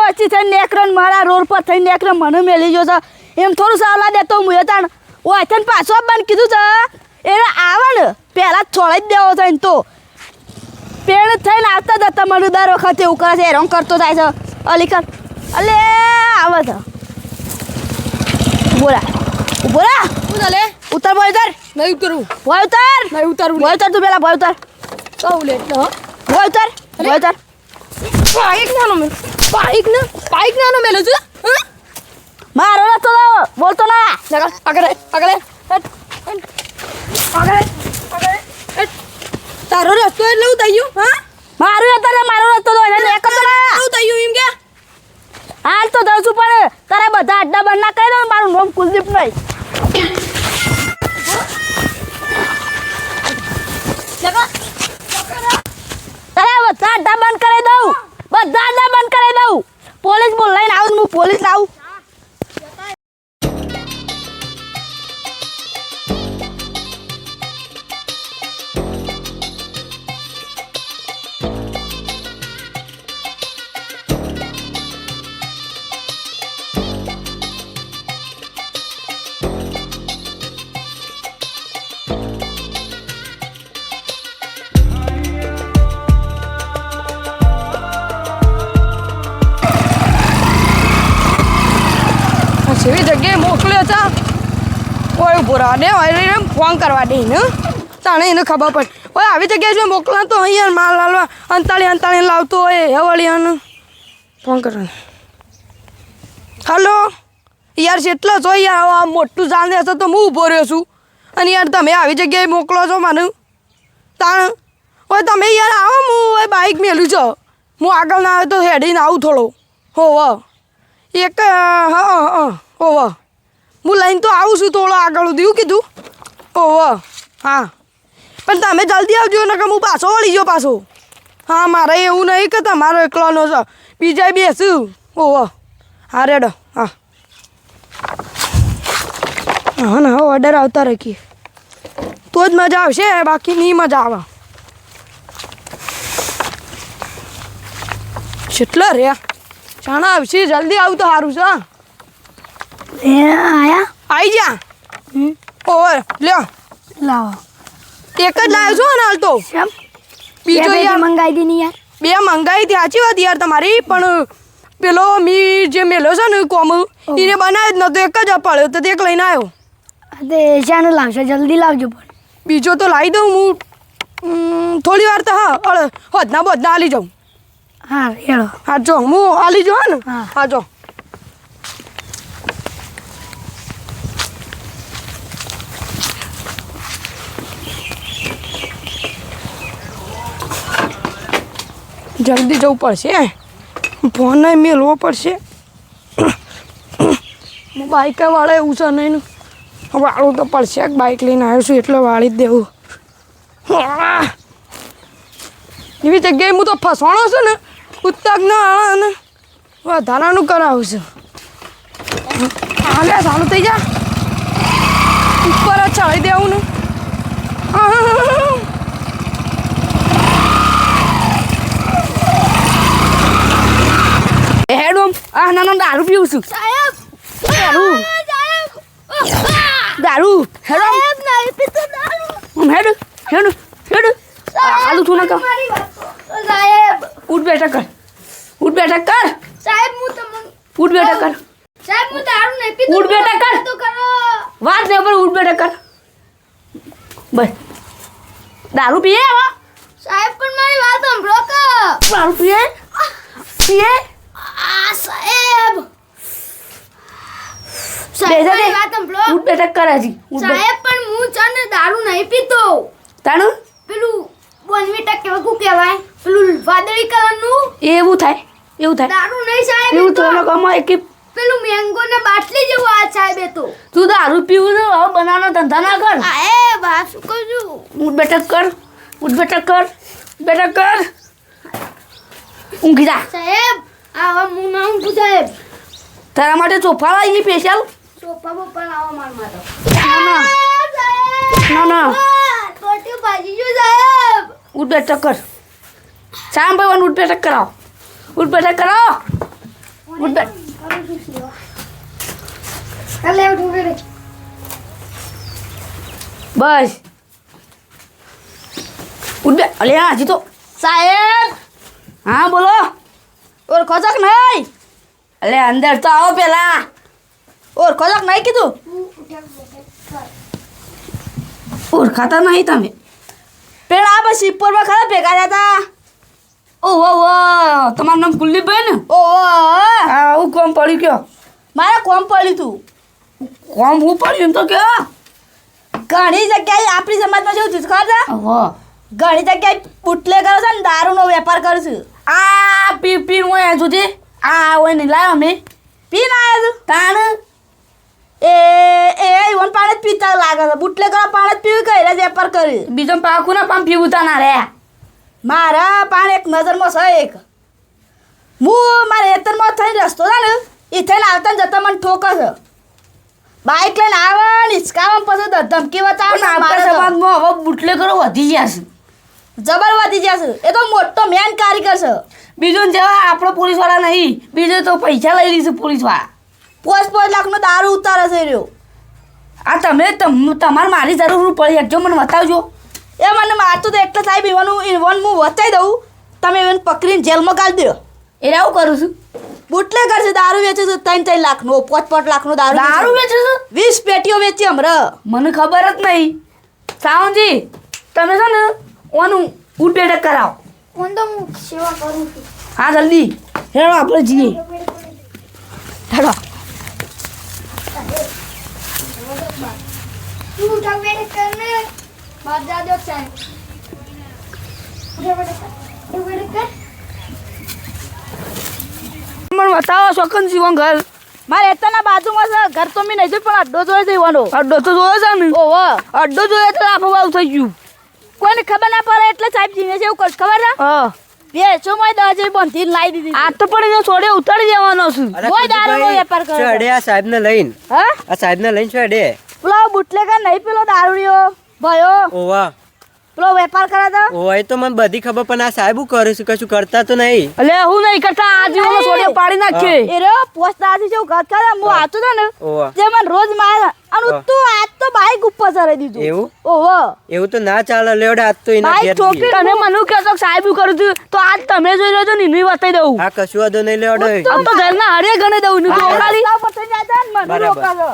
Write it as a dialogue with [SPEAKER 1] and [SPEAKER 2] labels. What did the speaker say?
[SPEAKER 1] વચ્ચે થઈને નેકરો ને મારા રોડ પર થઈને નેકરો મને મેલી ગયો છે એમ થોડું સાવલા દેતો હું એ તાણ ઓય થઈને પાછો આપવાનું કીધું છે એને આવે ને પહેલાં છોડાઈ જ દેવો છે ને તો પેડ થઈને આવતા જતા મને દર વખતે એવું કરે છે હેરાન કરતો જાય છે અલીકર અલે આવે છે બોલા
[SPEAKER 2] શું ચાલે
[SPEAKER 1] ઉતર બોય ઉતર
[SPEAKER 2] નહીં ઉતરું
[SPEAKER 1] બોય ઉતર
[SPEAKER 2] નહીં ઉતારું
[SPEAKER 1] બોય ઉતર તું પેલા બોય ઉતર
[SPEAKER 2] કહું લે એટલે
[SPEAKER 1] બોય ઉતર
[SPEAKER 2] બાઈક નાનો મેલો છું
[SPEAKER 1] મારો રસ્તો બોલતો ના
[SPEAKER 2] આગળ તારો રસ્તો એટલે હું થયું હા
[SPEAKER 1] મારો રસ્તો તો એને એક જ ના
[SPEAKER 2] હું થયું એમ કે
[SPEAKER 1] હાલ તો દઉં છું પણ તારા બધા અડ્ડા બંધ ના કરી દો મારું નામ કુલદીપ નહીં તારા બધા અડ્ડા બંધ કરી દઉં પોલીસ બોલાઈને આવું હું પોલીસ લાવું
[SPEAKER 2] એવી જગ્યાએ મોકલ્યો છે કોઈ ઉભો ને ફોન કરવા દે ને તાણે એને ખબર પડે ઓય આવી જગ્યાએ જો મોકલા તો અહીંયા માલ લાલવા અંતાળી લાવતો હોય એ વળી ફોન કરવાનો હલો યાર જેટલા જો યાર આ મોટું જાણે હશે તો હું ઊભો રહ્યો છું અને યાર તમે આવી જગ્યાએ મોકલો છો મને તાણ ઓય તમે યાર આવો હું બાઇક મેલું છો હું આગળ ના આવે તો હેડીને આવું થોડો હોવ એક ઓવ હું લઈને તો આવું છું થોડો આગળ દીધું કીધું ઓવ હા પણ તમે જલ્દી આવજો ને કે હું પાછો વળી ગયો પાછો હા મારે એવું નહીં કે તમારો એકલાનો છે બીજા બેસું ઓવ હા રેડો હા હા ને હવે ઓર્ડર આવતા રાખીએ તો જ મજા આવશે બાકી નહીં મજા આવે કેટલા રહ્યા ચાણા આવશે જલ્દી આવું તો સારું છે આવી જા ઓવર લ્યો
[SPEAKER 1] લાવો
[SPEAKER 2] એક જ લાવ્યો છું ને હાલ તો બીજો યાર
[SPEAKER 1] મંગાઈ દી યાર
[SPEAKER 2] બે મંગાઈ હતી સાચી વાત યાર તમારી પણ પેલો મી જે મેલ્યો છે ને કોમ એને બનાવ્યો જ નતો એક જ અપાડ્યો તો એક લઈને આવ્યો
[SPEAKER 1] તે શાનો લાવશો જલ્દી લાવજો પણ
[SPEAKER 2] બીજો તો લાવી દઉં હું થોડી વાર તો હા હોદના બોધના હાલી જાઉં
[SPEAKER 1] હા હેડો
[SPEAKER 2] હા જો હું હાલી જાઉં ને હા જો જલ્દી જવું પડશે ફોન મેળવો પડશે બાઇક વાળા એવું છે નહીં વાળું તો પડશે બાઇક લઈને આવ્યો છું એટલે વાળી જ દેવું એવી જગ્યાએ હું તો ફસવાનો છું ને ઉત્તકના અને વધારાનું કરાવું છું હાલે સારું થઈ જા ઉપર જ ચડાવી દેવું ને
[SPEAKER 1] હેડો ના દારૂ પીવું છું
[SPEAKER 3] સાહેબ
[SPEAKER 1] દારૂ હેડો
[SPEAKER 3] નહીં પીતો દારૂ
[SPEAKER 1] હેડ આલુ છું ના
[SPEAKER 3] સાહેબ
[SPEAKER 1] ઉઠ બેઠક કર
[SPEAKER 3] સાહેબ હું તમને
[SPEAKER 1] ઉઠ બેઠક કર
[SPEAKER 3] સાહેબ હું દારૂ નહીં પીતો
[SPEAKER 1] ઉઠ બેઠક કર
[SPEAKER 3] તો કરો
[SPEAKER 1] વાત ને પર ઉઠ બેઠક કર બસ દારૂ પીએ હવે
[SPEAKER 3] સાહેબ પણ મારી વાત સાંભળો કે
[SPEAKER 1] દારૂ પીએ
[SPEAKER 3] સાહેબ
[SPEAKER 1] બેજા દે
[SPEAKER 3] મારી વાત સાંભળો
[SPEAKER 1] ઉઠ બેઠક કર હજી
[SPEAKER 3] સાહેબ પણ હું છે ને દારૂ નહીં પીતો
[SPEAKER 1] તાણું
[SPEAKER 3] પેલું બોનવીટા કેવું કહેવાય પેલું વાદળી કલરનું
[SPEAKER 1] એવું થાય
[SPEAKER 3] દારૂ નહીં સાહેબ
[SPEAKER 1] એવું
[SPEAKER 3] એ તો
[SPEAKER 1] તો કમાય કે
[SPEAKER 3] પેલું મેંગો ને બાટલી જેવું આ સાહેબ એ તો
[SPEAKER 1] તું દારૂ પીવું ને હવે બનાવવાનો ધંધા ના કર
[SPEAKER 3] એ બા શું કહું છું
[SPEAKER 1] ઉઠ બેઠક કર ઊંઘી જા
[SPEAKER 3] સાહેબ આવા હું ના ઊંઘું સાહેબ
[SPEAKER 1] તારા માટે ચોફા લાવી સ્પેશિયલ
[SPEAKER 3] સોફા બોફા લાવો માર માટે
[SPEAKER 1] ના
[SPEAKER 3] ટોટી ભાજી જો સાહેબ
[SPEAKER 1] ઉઠ બેઠક કર શામ ભાઈ ઉઠ બેઠક કરાવો ઉઠ બેટ.
[SPEAKER 3] લે ઉઠ રે
[SPEAKER 1] બસ ઉઠ બે. અલ્યા હજી તો સાહેબ. હા બોલો. ઓળખો છો કે નહીં? અલે અંદર તો આવો પેલા. ઓળખો છો કે નહીં કીધું? ઓળખાતા નહીં તમે? પેલા આ બસ સિપ્પોરમાં ખરા ભેગા થયા હતા. ઓહો તમારું નામ કુલદીપભાઈ ને? ઓહો હા હું કોમ પડ્યું કયો? મારે કોમ પડ્યું તું. કોમ હું પડ્યું એમ તો કયો? ઘણી જગ્યાએ આપણી સમાજમાં જેવું થયું ખબર છે? ઘણી જગ્યાએ પુટલે કરો છે ને દારૂનો વેપાર કરું છું. આ પી હોય સુધી આ હોય ને લાવ અમે પી ના આવ્યા છું તાણ એ ઈવન પાણી જ પીતા લાગે છે. બુટલે કરો પાણી જ પીવું કઈ વેપાર કરી બીજો પાકું ના પાણી પીવું તા ના રે. મારા પાણી એક નજરમાં છે એક. હું મારા હેતરમાં થઈને રસ્તો છે ને એ થઈને આવતા ને જતા મને ઠોકે છે. બાઇક લઈને આવે ને હિંચકાવા પછી ધમકી બતાવે ને આપણા સમાજમાં હવે બુટલે કરો વધી ગયા છે. જબર વધી ગયા છે. એ તો મોટો મેન કારીગર છે. બીજું જેવા આપણો પોલીસવાળા નહીં. બીજું તો પૈસા લઈ લઈશું પોલીસવાળા. 5 લાખનો દારૂ ઉતારે છે રહ્યો. આ તમારે મારી જરૂર પડી એકજો મને બતાવજો. એ મને મારતું તો એટલે સાહેબ ઈવન હું વચાઈ દઉં. તમે એને પકડીને જેલમાં ગાળી દો. એટલે આવું કરું છું. બુટલે કરશે દારૂ વેચે છે 3 લાખનો 5 લાખનો દારૂ વેચે છે. 20 પેટીઓ વેચી હમણાં. મને ખબર જ નહીં. સાવજી તમે છે ને ઓનું ઉઠ બેઠક કરાવો.
[SPEAKER 3] કોણ તો હું સેવા કરું છું
[SPEAKER 1] હા જલ્દી હેડો આપણે જઈએ. હેડો
[SPEAKER 3] તું ઉઠા બેઠ કરને બાદ જાજો સાહેબ ઉઠા બેઠ કર
[SPEAKER 1] મને બતાવો શોકન જીવન ઘર. મારે એતાના બાજુમાં છે ઘર તો મેં નહીં જોયું પણ અડ્ડો જોયો છે ઈવાનો. અડ્ડો તો જોયો છે ને? ઓહો અડ્ડો જોયો એટલે આખો બાવ થઈ ગયું. કોઈને ખબર ના પડે એટલે સાહેબ જીવે છે એવું કર ખબર છે? હા વેચો મોય દવા જેવી બંધીને લાવી દીધી. આ તો પણ એને છોડે ઉતારી દેવાનો છું. મોય દારૂનો વેપાર કરે.
[SPEAKER 4] છોડે આ સાહેબને લઈને.
[SPEAKER 1] હા
[SPEAKER 4] આ સાહેબને લઈને છોડે.
[SPEAKER 1] પેલો બુટલેગર નહીં પેલો દારૂડિયો ભયો
[SPEAKER 4] ઓવા
[SPEAKER 1] પેલો વેપાર કરે તો.
[SPEAKER 4] ઓવા એ તો મને બધી ખબર પણ આ સાહેબ હું કરું છું કશું કરતા તો નહીં.
[SPEAKER 1] એટલે હું નહીં કરતા આ જીવનો છોડે પાડી નાખે. એ રે પોસ્ટ દાદી જેવું ઘર કરે હું આતો તો ને
[SPEAKER 4] ઓવા
[SPEAKER 1] જે મને રોજ મારે અને તું આજ તો બાઈક ઉપર ચડાઈ દીધું.
[SPEAKER 4] એવું?
[SPEAKER 1] ઓહો
[SPEAKER 4] એવું તો ના ચાલે લેવડે આજ તો એના
[SPEAKER 1] બાઈક
[SPEAKER 4] ઘેર
[SPEAKER 1] ઠોકી તમે મને કહેતો સાહેબ હું કરું છું તો આજ તમે જોઈ લો તો નીની બતાવી દઉં.
[SPEAKER 4] આ કશું વાંધો નહીં લેવડે.
[SPEAKER 1] આ તો ઘરના હરે ગણે દઉં ને તો ખાલી મને
[SPEAKER 4] બરાબર.
[SPEAKER 1] રોકાજો.